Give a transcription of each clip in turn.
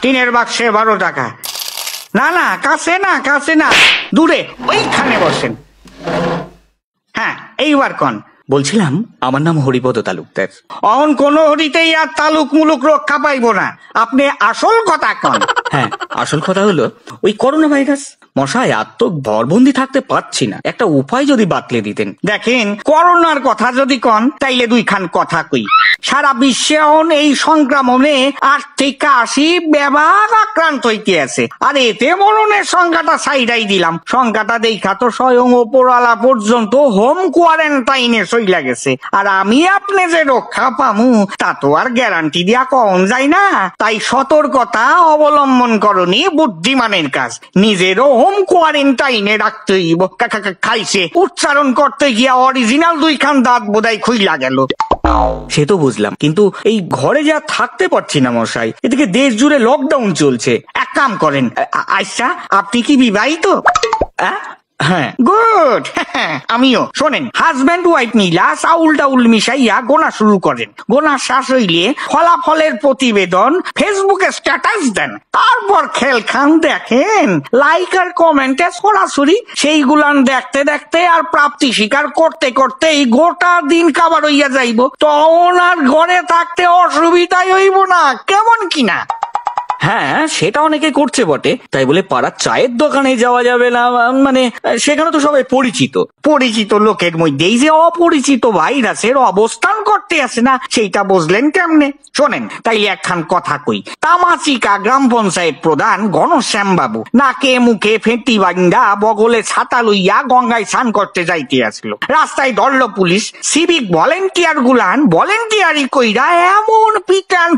টিনের বাক্সে 12 টাকা। না না, কাছে না, কাছে না, দূরে, ওইখানে বসেন। হ্যাঁ, এইবার কোন? বলছিলাম আমার নাম হরিপদ তালুকদার। অন কোন হরিতেই আর তালুক মুলুক রক্ষা পাইব না, আপনি আসল কথা কন। হ্যাঁ, আসল কথা হলো ওই করোনা ভাইরাস। মশাই, আর তো ঘরবন্দি থাকতে পারছি না, একটা উপায় যদি বাতলে দিতেন। দেখেন, করোনার কথা যদি কন তাইলে দুইখান কথা কই। সারা বিশ্বে এই সংক্রমণে 8 থেকে 80 ব্যাপক আক্রান্ত হইতে আছে, আর এতে মরণের সংখ্যাটা সাইডাই দিলাম। সংখ্যাটা দেখা তো স্বয়ং ওপরওয়ালা পর্যন্ত হোম কোয়ারেন্টাইনে চইলা গেছে, আর আমি আপনি যে রক্ষা পামু তা তো আর গ্যারান্টি দিয়া কম যায় না। তাই সতর্কতা অবলম্বন করণী বুদ্ধিমানের কাজ। নিজেরও হোম কোয়ারেন্টাইনে রাখতে হইব। খাইছে উচ্চারণ করতে গিয়া অরিজিনাল 2খান দাঁত বোধহয় খুইলা গেল। সে তো বুঝলাম, কিন্তু এই ঘরে যা থাকতে পারছি না মশাই, এদিকে দেশ জুড়ে লকডাউন চলছে। এক কাম করেন, আচ্ছা আপনি কি বিবাহিত? হ্যাঁ। গুড। আমিও। শোনেন, হাজব্যান্ড ওয়াইফ মিলা চাউল টাউল মিশাইয়া গোনা শুরু করেন। গোনা শেষ হইলে ফলাফলের প্রতিবেদন ফেসবুকে স্ট্যাটাস দেন। তারপর খেলখান দেখেন, লাইক আর কমেন্টে সরাসরি সেইগুলান দেখতে দেখতে আর প্রাপ্তি স্বীকার করতে করতে এই গোটা দিন কাবার হইয়া যাইব। তখন আর ঘরে থাকতে অসুবিধাই হইব না, কেমন কিনা? হ্যাঁ, সেটা অনেকে করছে বটে, তাই বলে পাড়ার চায়ের দোকানে যাওয়া যাবে না? মানে সেখানে তো সবাই পরিচিত। পরিচিত লোকের মধ্যেই যে অপরিচিত ভাইরাসের অবস্থান করতে আছে না, সেইটা বুঝলেন কেমনে? শোনেন, তাইলে একখান কথা কই। তামাচিকা গ্রাম পঞ্চায়েত প্রধান ঘনশ্যাম বাবু নাকে মুখে ফেঁটি বাঙ্গা বগলে ছাতা লইয়া গঙ্গায় স্নান করতে যাইতে আসলো। রাস্তায় ধরলো পুলিশ। সিভিক ভলেন্টিয়ার গুলান ভলেন্টিয়ারি কইরা এমন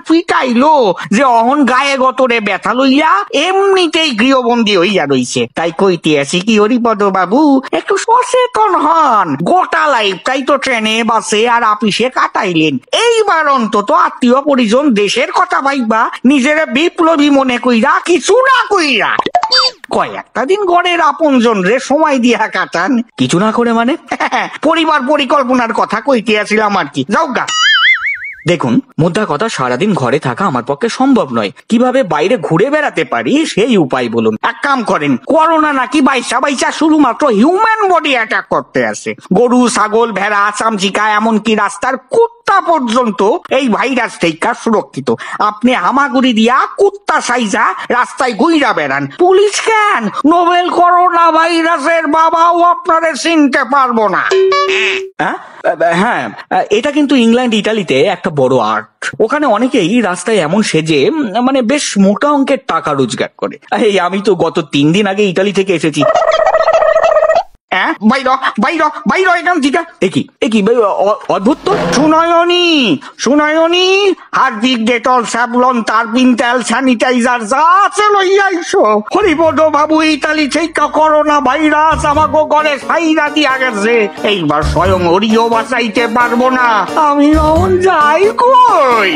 পিটাইলো যে অহন গায়ে গতরে ব্যথা লইয়া এমনিতেই গৃহবন্দী হইয়া রইছে। তাই কইতে আছি কি হরিপদ বাবু, একটু সচেতন হন। গোটা লাইফটাই তো ট্রেনে বাসে আর আপিসে কাটাইলেন, এইবার অন্তত আত্মীয় পরিজন দেশের কথা ভাইবা নিজের বিপ্লবী মনে কইরা কিছু না কইরা কয়েকটা দিন ঘরের আপনজন রে সময় দিয়া কাটান। কিছু না করে মানে? পরিবার পরিকল্পনার কথা কইতে আসিলাম আর কি। যাও গা। দেখুন, মোদ্দা কথা, সারাদিন ঘরে থাকা আমার পক্ষে সম্ভব নয়। কিভাবে বাইরে ঘুরে বেড়াতে পারি সেই উপায় বলুন। এক কাম করেন, করোনা নাকি বাইসা শুধুমাত্র হিউম্যান বডি অ্যাটাক করতে আসে। গরু, ছাগল, ভেড়া, চামচিকা, এমনকি রাস্তার কুত্তা পর্যন্ত এই ভাইরাস থেকে সুরক্ষিত। আপনি হামাগুড়ি দিয়া কুত্তা সাইজা রাস্তায় ঘুইরা বেড়ান, পুলিশ কেন নোবেল করোনা ভাইরাসের বাবাও আপনারে চিনতে পারবো না। হ্যাঁ, এটা কিন্তু ইংল্যান্ড ইটালিতে একটা বড় আর্ট। ওখানে অনেকেই রাস্তায় এমন সেজে মানে বেশ মোটা অঙ্কের টাকা রোজগার করে। এই আমি তো গত 3 দিন আগে ইটালি থেকে এসেছি। এখান থেকে একই অদ্ভুত তো। সুনয়নী হার্পিক, ডেটল, স্যাভলন, তারপিন তেল, স্যানিটাইজার যা আছে লইয়া আইসো। হরিপদ বাবু ইতালি থেকে করোনা ভাইরাস আমাকে ঘরে সাইরা দিয়া গেছে। এইবার স্বয়ং হরিও বাঁচাইতে পারবো না, আমি যাই কই।